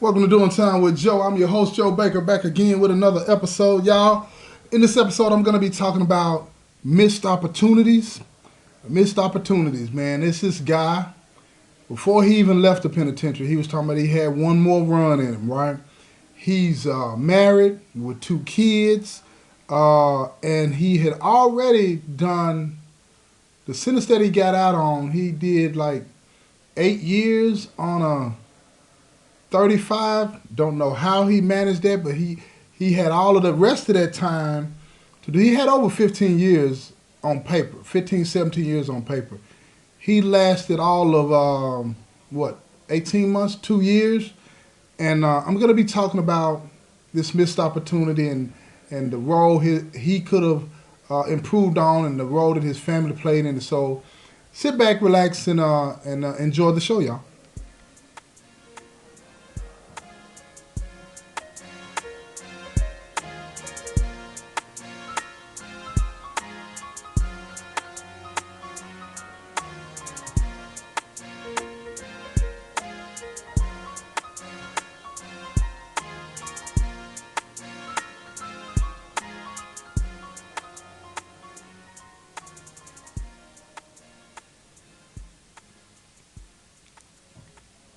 Welcome to Doing Time with Joe. I'm your host, Joe Baker, back again with another episode, y'all. In this episode, I'm going to be talking about missed opportunities. Missed opportunities, man. It's this guy, before he even left the penitentiary, he was talking about he had one more run in him, right? He's married with two kids, and he had already done the sentence that he got out on. He did like 8 years on a 35. Don't know how he managed that, but he had all of the rest of that time to do. He had over 15 years on paper, 15, 17 years on paper. He lasted all of, 18 months, 2 years. And I'm going to be talking about this missed opportunity and the role he could have improved on and the role that his family played in it. So sit back, relax, and enjoy the show, y'all.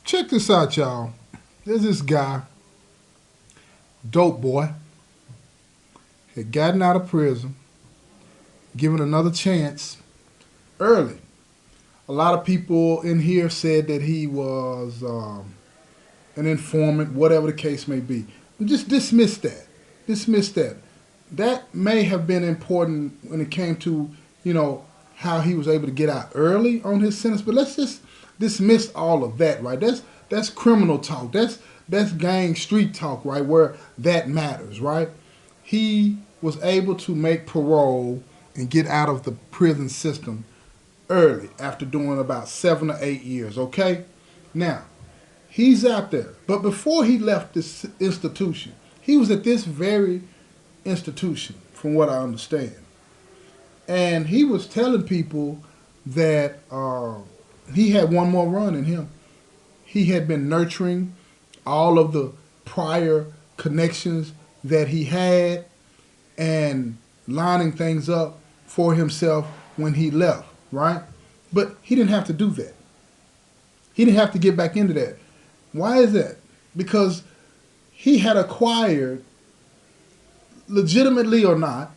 Check this out, y'all. There's this guy, dope boy, had gotten out of prison, given another chance early. A lot of people in here said that he was an informant, whatever the case may be. Just dismiss that. Dismiss that. That may have been important when it came to, how he was able to get out early on his sentence. But let's just dismiss all of that, right? That's criminal talk. That's gang street talk, right? Where that matters, right? He was able to make parole and get out of the prison system early after doing about 7 or 8 years, okay? Now, he's out there. But before he left this institution, he was at this very institution, from what I understand. And he was telling people that he had one more run in him. He had been nurturing all of the prior connections that he had and lining things up for himself when he left, right? But he didn't have to do that. He didn't have to get back into that. Why is that? Because he had acquired, legitimately or not,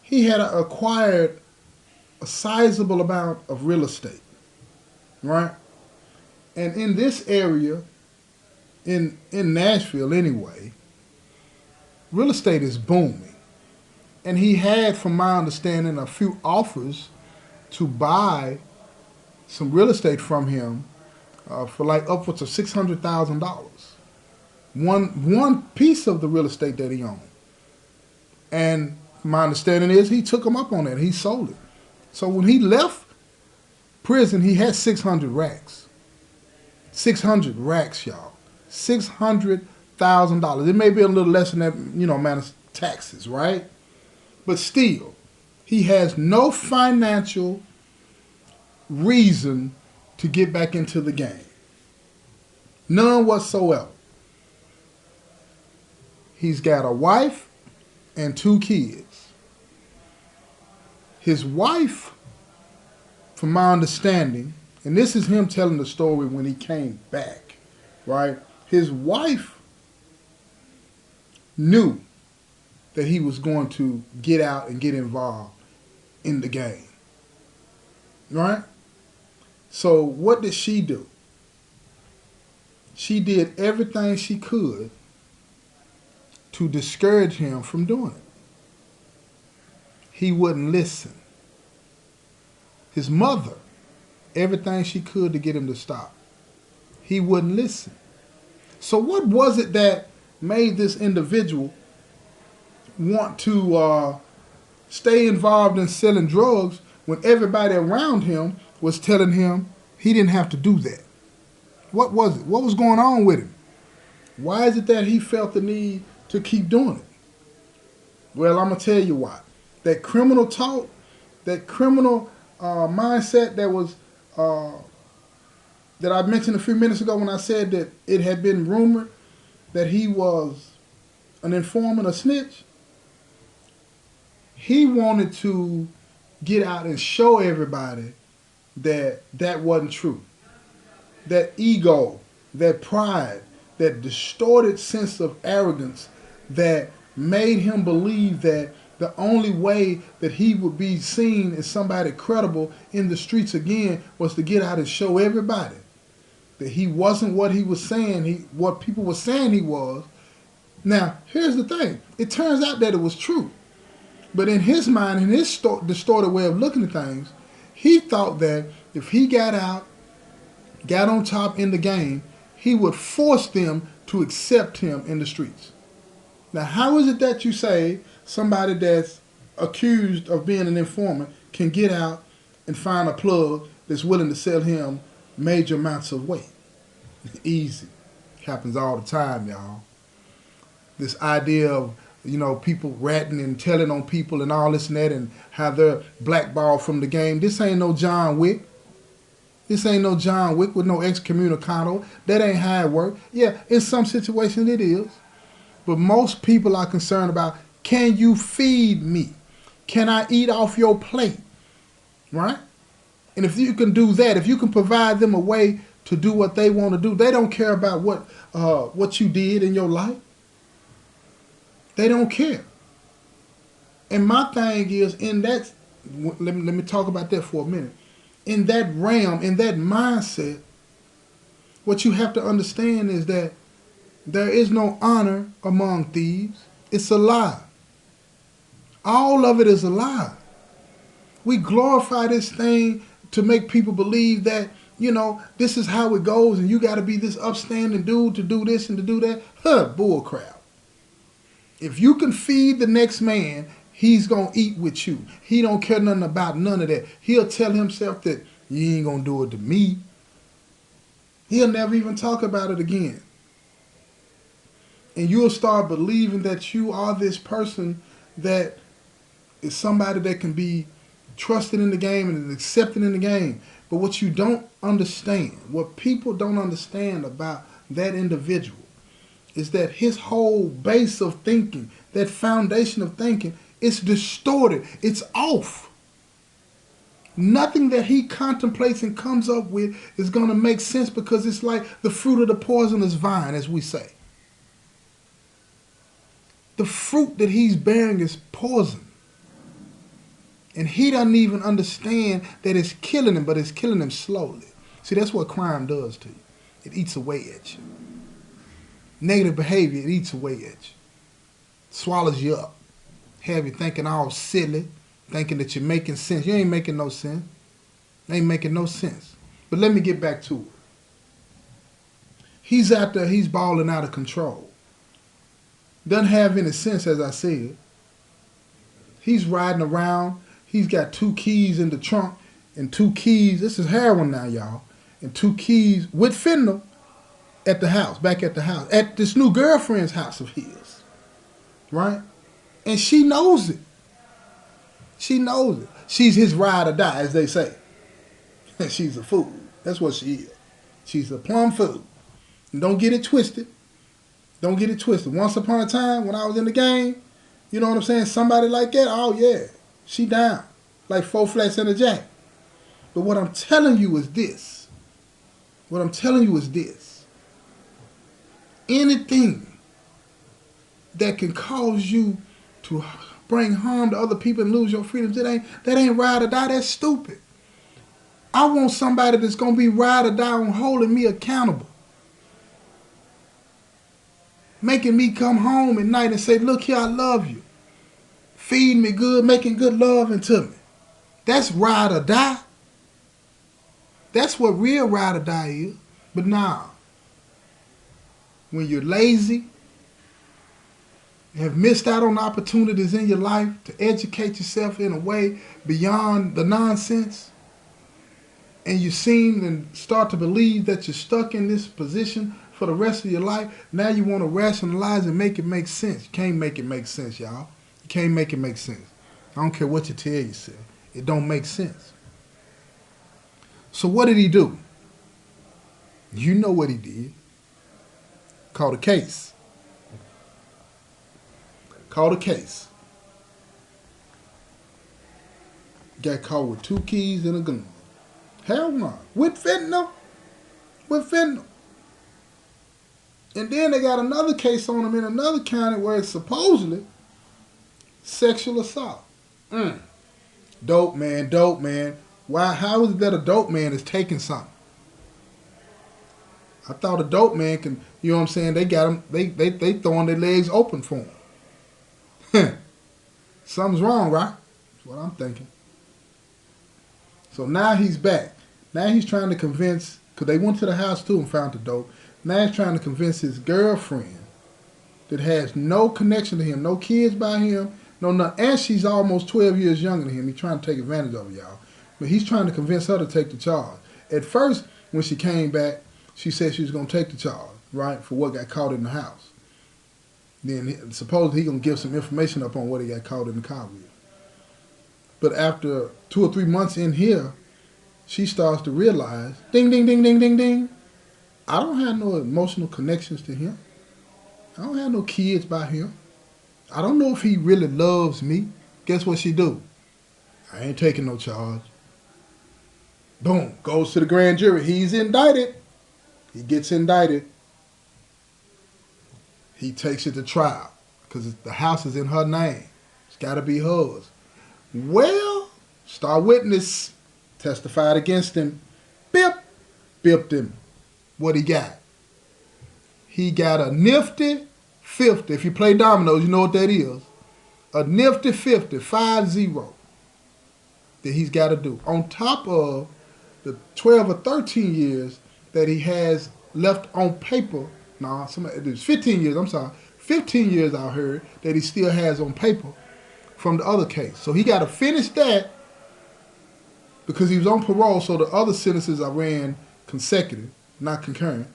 he had acquired a sizable amount of real estate, right? And in this area, in Nashville anyway, real estate is booming. And he had, from my understanding, a few offers to buy some real estate from him for like upwards of $600,000. One piece of the real estate that he owned. And my understanding is he took him up on that. He sold it. So when he left prison, he had 600 racks. 600 racks, y'all. $600,000. It may be a little less than that, amount of taxes, right? But still, he has no financial reason to get back into the game. None whatsoever. He's got a wife and two kids. His wife, from my understanding, and this is him telling the story when he came back, right? His wife knew that he was going to get out and get involved in the game, right? So what did she do? She did everything she could to discourage him from doing it. He wouldn't listen. His mother, everything she could to get him to stop. He wouldn't listen. So what was it that made this individual want to stay involved in selling drugs when everybody around him was telling him he didn't have to do that? What was it? What was going on with him? Why is it that he felt the need to keep doing it? Well, I'm going to tell you why. That criminal talk, that criminal mindset that was that I mentioned a few minutes ago when I said that it had been rumored that he was an informant, a snitch, he wanted to get out and show everybody that that wasn't true. That ego, that pride, that distorted sense of arrogance that made him believe that the only way that he would be seen as somebody credible in the streets again was to get out and show everybody that he wasn't what he was saying, what people were saying he was. Now, here's the thing. It turns out that it was true. But in his mind, in his distorted way of looking at things, he thought that if he got out, got on top in the game, he would force them to accept him in the streets. Now, how is it that you say somebody that's accused of being an informant can get out and find a plug that's willing to sell him major amounts of weight? Easy. Happens all the time, y'all. This idea of, people ratting and telling on people and all this and that and how they're blackballed from the game. This ain't no John Wick. This ain't no John Wick with no excommunicado. That ain't how it works. Yeah, in some situations it is. But most people are concerned about, can you feed me? Can I eat off your plate? Right? And if you can do that, if you can provide them a way to do what they want to do, they don't care about what you did in your life. They don't care. And my thing is, in that, let me talk about that for a minute. In that realm, in that mindset, what you have to understand is that there is no honor among thieves. It's a lie. All of it is a lie. We glorify this thing to make people believe that, this is how it goes and you got to be this upstanding dude to do this and to do that. Bull crap. If you can feed the next man, he's going to eat with you. He don't care nothing about none of that. He'll tell himself that you ain't going to do it to me. He'll never even talk about it again. And you'll start believing that you are this person that is somebody that can be trusted in the game and accepted in the game. But what you don't understand, what people don't understand about that individual, is that his whole base of thinking, that foundation of thinking, is distorted. It's off. Nothing that he contemplates and comes up with is going to make sense because it's like the fruit of the poisonous vine, as we say. The fruit that he's bearing is poison. And he doesn't even understand that it's killing him, but it's killing him slowly. See, that's what crime does to you. It eats away at you. Negative behavior, it eats away at you. Swallows you up. Have you thinking all silly, thinking that you're making sense. You ain't making no sense. You ain't making no sense. But let me get back to it. He's out there, he's balling out of control. Doesn't have any sense, as I said. He's riding around. He's got 2 keys in the trunk and 2 keys. This is heroin now, y'all. And 2 keys with fentanyl at the house, back at the house, at this new girlfriend's house of his. Right? And she knows it. She knows it. She's his ride or die, as they say. And she's a fool. That's what she is. She's a plumb fool. And don't get it twisted. Don't get it twisted. Once upon a time, when I was in the game, you know what I'm saying? Somebody like that, oh yeah, she down. Like 4 flats and a jack. But what I'm telling you is this. What I'm telling you is this. Anything that can cause you to bring harm to other people and lose your freedoms, that ain't ride or die. That's stupid. I want somebody that's going to be ride or die on holding me accountable. Making me come home at night and say, look here, I love you. Feed me good, making good love into me. That's ride or die. That's what real ride or die is. But now, when you're lazy, have missed out on opportunities in your life to educate yourself in a way beyond the nonsense, and you seem and start to believe that you're stuck in this position for the rest of your life, now you want to rationalize and make it make sense. You can't make it make sense, y'all. You can't make it make sense. I don't care what you tell yourself. It don't make sense. So what did he do? You know what he did. Called a case. Called a case. Got caught with 2 keys and a gun. Hell no. With fentanyl. With fentanyl. And then they got another case on him in another county where it's supposedly sexual assault. Dope man, dope man. Why? How is it that a dope man is taking something? I thought a dope man can, you know what I'm saying? They got him, they throwing their legs open for him. Something's wrong, right? That's what I'm thinking. So now he's back. Now he's trying to convince, because they went to the house too and found the dope. Now he's trying to convince his girlfriend that has no connection to him, no kids by him, no nothing. And she's almost 12 years younger than him. He's trying to take advantage of her, y'all. But he's trying to convince her to take the charge. At first, when she came back, she said she was going to take the charge, right, for what got caught in the house. Then supposedly he's going to give some information up on what he got caught in the car with. But after 2 or 3 months in here, she starts to realize, ding, ding, ding, ding, ding, ding, I don't have no emotional connections to him. I don't have no kids by him. I don't know if he really loves me. Guess what she do? I ain't taking no charge. Boom, goes to the grand jury. He's indicted. He gets indicted. He takes it to trial because the house is in her name. It's got to be hers. Well, star witness testified against him. Bipped him. What he got? He got a nifty 50. If you play dominoes, you know what that is. A nifty 50, 5-0, that he's got to do. On top of the 12 or 13 years that he has left on paper. No, it's 15 years, I'm sorry. 15 years I heard that he still has on paper from the other case. So he got to finish that because he was on parole, so the other sentences I ran consecutive, not concurrent.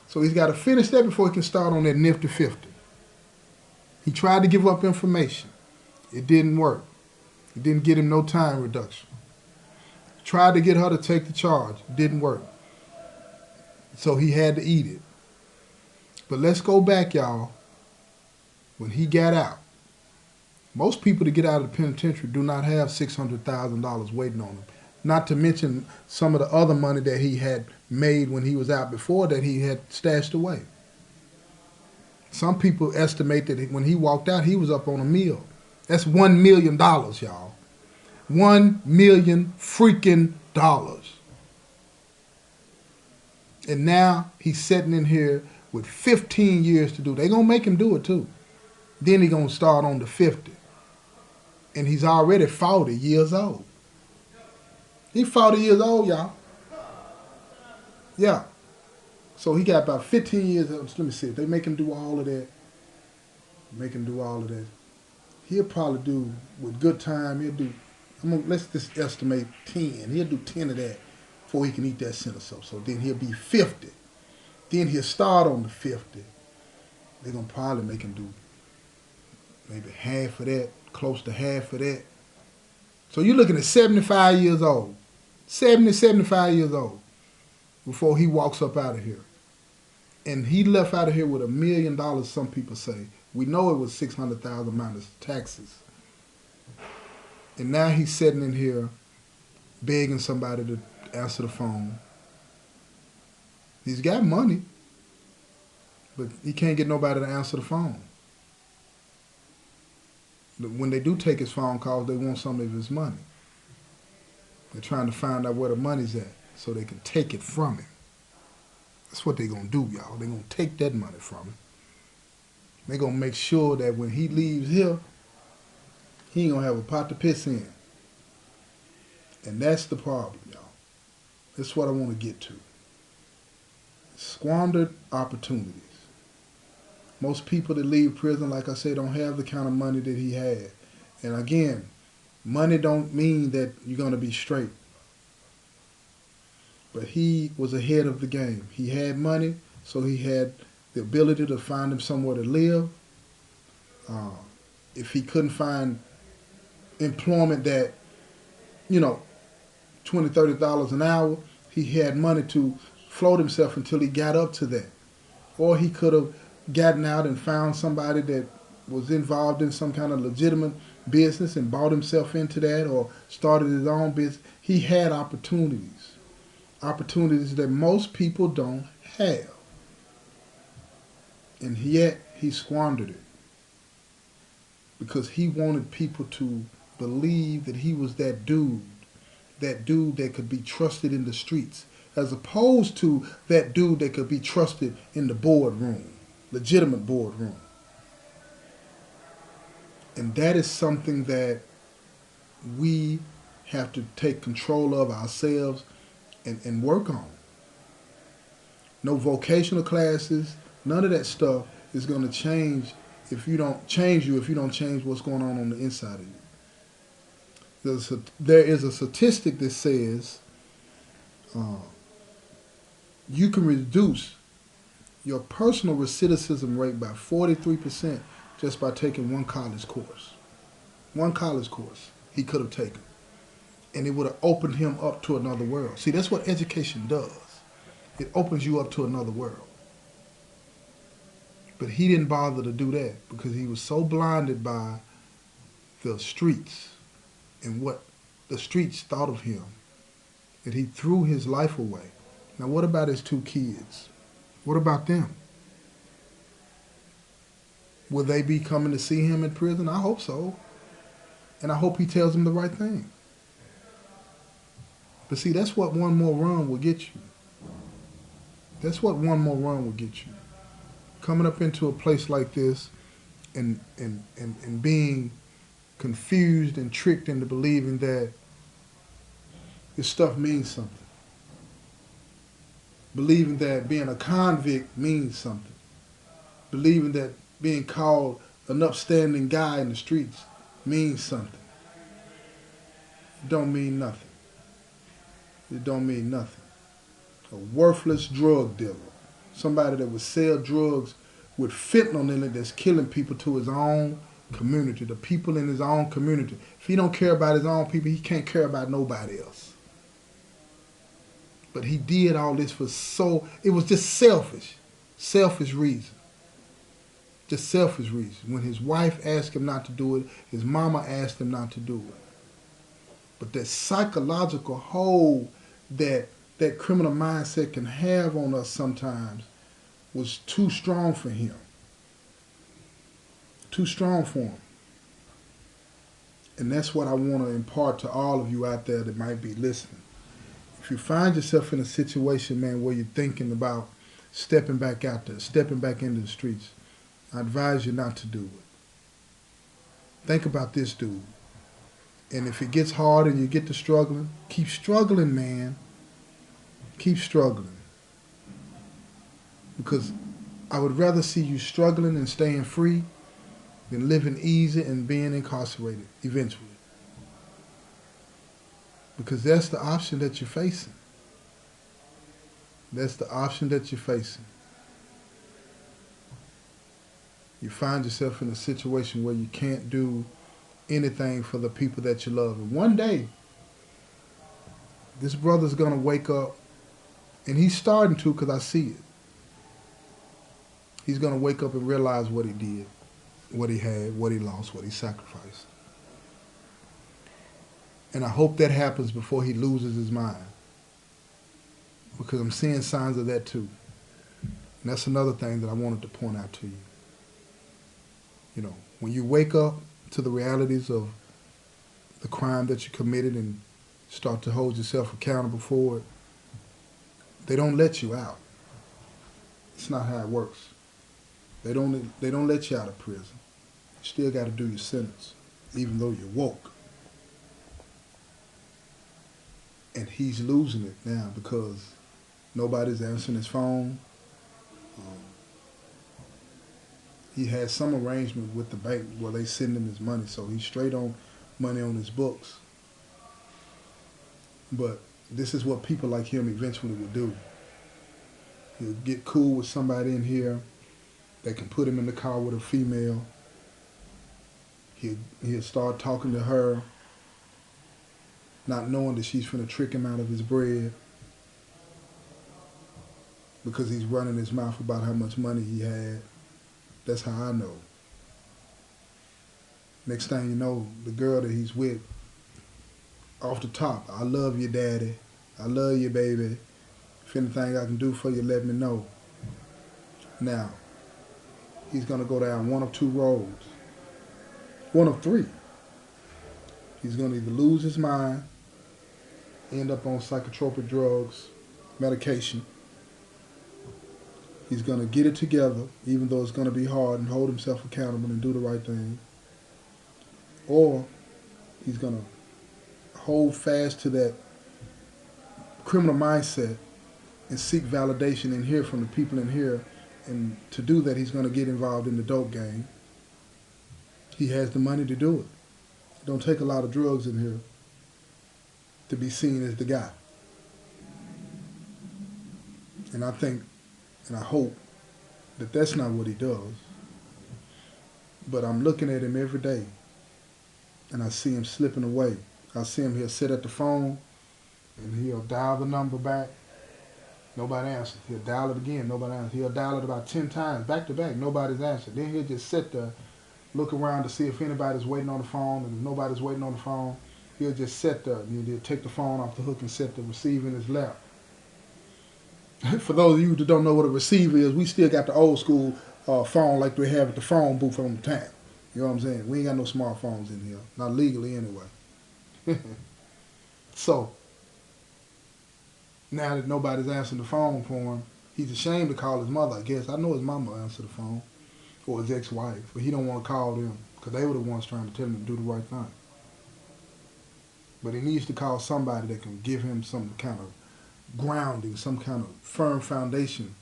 So he's got to finish that before he can start on that nifty 50. He tried to give up information. It didn't work. It didn't get him no time reduction. Tried to get her to take the charge. It didn't work. So he had to eat it. But let's go back, y'all. When he got out, most people to get out of the penitentiary do not have $600,000 waiting on them. Not to mention some of the other money that he had made when he was out before that he had stashed away. Some people estimate that when he walked out, he was up on $1 million. That's $1 million, y'all. $1 million freaking dollars. And now he's sitting in here with 15 years to do. They're going to make him do it too. Then he's going to start on the 50. And he's already 40 years old. He's 40 years old, y'all. Yeah. So he got about 15 years. Let me see. If they make him do all of that, he'll probably do, with good time, he'll do, let's just estimate 10. He'll do 10 of that before he can eat that sentence up. So then he'll be 50. Then he'll start on the 50. They're going to probably make him do maybe half of that, close to half of that. So you're looking at 75 years old. 75 years old before he walks up out of here. And he left out of here with $1 million, some people say. We know it was $600,000 minus taxes. And now he's sitting in here begging somebody to answer the phone. He's got money, but he can't get nobody to answer the phone. When they do take his phone calls, they want some of his money. They're trying to find out where the money's at so they can take it from him. That's what they're going to do, y'all. They're going to take that money from him. They're going to make sure that when he leaves here, he ain't going to have a pot to piss in. And that's the problem, y'all. That's what I want to get to. Squandered opportunities. Most people that leave prison, like I said, don't have the kind of money that he had. And again, money don't mean that you're going to be straight. But he was ahead of the game. He had money, so he had the ability to find him somewhere to live. If he couldn't find employment that, $20, $30 an hour, he had money to float himself until he got up to that. Or he could have gotten out and found somebody that was involved in some kind of legitimate business and bought himself into that or started his own business. He had opportunities that most people don't have. And yet he squandered it because he wanted people to believe that he was that dude that could be trusted in the streets, as opposed to that dude that could be trusted in the boardroom, legitimate boardroom. And that is something that we have to take control of ourselves and work on. No vocational classes, none of that stuff is going to change if you don't change what's going on the inside of you. There is a statistic that says you can reduce your personal recidivism rate by 43% just by taking one college course. One college course he could have taken. And it would have opened him up to another world. See, that's what education does. It opens you up to another world. But he didn't bother to do that because he was so blinded by the streets and what the streets thought of him that he threw his life away. Now, what about his two kids? What about them? Will they be coming to see him in prison? I hope so. And I hope he tells them the right thing. But see, that's what one more run will get you. That's what one more run will get you. Coming up into a place like this and being confused and tricked into believing that this stuff means something. Believing that being a convict means something. Believing that being called an upstanding guy in the streets means something. It don't mean nothing. It don't mean nothing. A worthless drug dealer. Somebody that would sell drugs with fentanyl in it that's killing people to his own community, the people in his own community. If he don't care about his own people, he can't care about nobody else. But he did all this it was just selfish reason. Just selfish reason. When his wife asked him not to do it, his mama asked him not to do it. But that psychological hold that criminal mindset can have on us sometimes was too strong for him. Too strong for him. And that's what I want to impart to all of you out there that might be listening. If you find yourself in a situation, man, where you're thinking about stepping back out there, stepping back into the streets, I advise you not to do it. Think about this dude. And if it gets hard and you get to struggling, keep struggling, man. Keep struggling. Because I would rather see you struggling and staying free than living easy and being incarcerated eventually. Because that's the option that you're facing. That's the option that you're facing. You find yourself in a situation where you can't do anything for the people that you love. And one day, this brother's going to wake up, and he's starting to because I see it. He's going to wake up and realize what he did, what he had, what he lost, what he sacrificed. And I hope that happens before he loses his mind. Because I'm seeing signs of that too. And that's another thing that I wanted to point out to you. You know, when you wake up to the realities of the crime that you committed and start to hold yourself accountable for it, they don't let you out. It's not how it works. They don't let you out of prison. You still got to do your sentence, even though you're woke. And he's losing it now because nobody's answering his phone. He had some arrangement with the bank where they send him his money, so he's straight on money on his books. But this is what people like him eventually will do. He'll get cool with somebody in here. They can put him in the car with a female. He'll start talking to her, not knowing that she's finna trick him out of his bread. because he's running his mouth about how much money he had. That's how I know. Next thing you know, the girl that he's with, off the top, I love you, daddy. I love you, baby. If anything I can do for you, let me know. Now, he's going to go down one of two roads. One of three. He's going to either lose his mind, end up on psychotropic drugs, medication. He's going to get it together, even though it's going to be hard, and hold himself accountable and do the right thing. Or he's going to hold fast to that criminal mindset and seek validation and hear from the people in here. And to do that, he's going to get involved in the dope game. He has the money to do it. It don't take a lot of drugs in here to be seen as the guy. And I think, and I hope, that that's not what he does. But I'm looking at him every day, and I see him slipping away. I see him, he'll sit at the phone, and he'll dial the number back. Nobody answers. He'll dial it again. Nobody answers. He'll dial it about 10 times, back to back. Nobody's answered. Then he'll just sit there, look around to see if anybody's waiting on the phone. And if nobody's waiting on the phone, he'll just sit there. And he'll take the phone off the hook and set the receiver in his lap. For those of you that don't know what a receiver is, we still got the old school phone like we have at the phone booth on the time. You know what I'm saying? We ain't got no smartphones in here. Not legally anyway. So, now that nobody's answering the phone for him, he's ashamed to call his mother, I guess. I know his mama answered the phone, or his ex-wife, but he don't want to call them because they were the ones trying to tell him to do the right thing. But he needs to call somebody that can give him some kind of grounding, some kind of firm foundation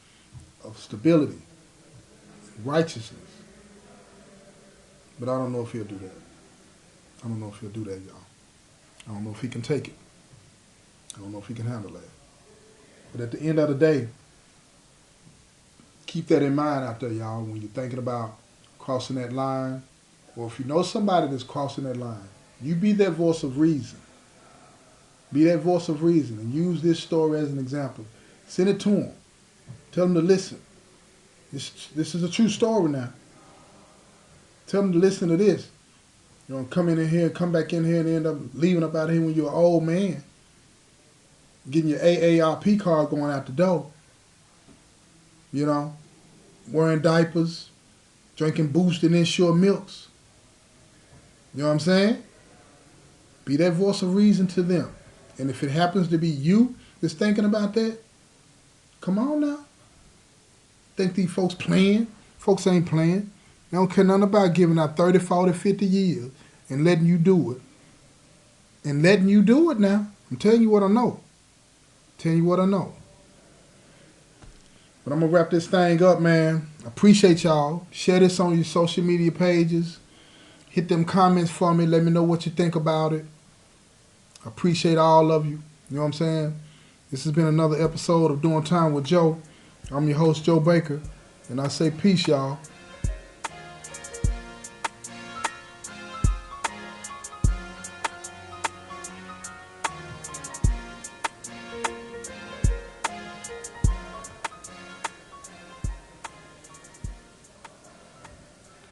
of stability, righteousness. But I don't know if he'll do that. I don't know if he'll do that, y'all. I don't know if he can take it. I don't know if he can handle that. But at the end of the day, keep that in mind out there, y'all, when you're thinking about crossing that line, or if you know somebody that's crossing that line, you be that voice of reason. Be that voice of reason and use this story as an example. Send it to them. Tell them to listen. This is a true story now. Tell them to listen to this. You don't come in here and come back in here and end up leaving up out here when you're an old man. Getting your AARP card going out the door. You know, wearing diapers, drinking Boost and Ensure milks. You know what I'm saying? Be that voice of reason to them. And if it happens to be you that's thinking about that, come on now. Think these folks playing? Folks ain't playing. They don't care nothing about giving out 30, 40, 50 years and letting you do it. And letting you do it now. I'm telling you what I know. Telling you what I know. But I'm going to wrap this thing up, man. I appreciate y'all. Share this on your social media pages. Hit them comments for me. Let me know what you think about it. I appreciate all of you. You know what I'm saying? This has been another episode of Doing Time with Joe. I'm your host, Joe Baker. And I say peace, y'all.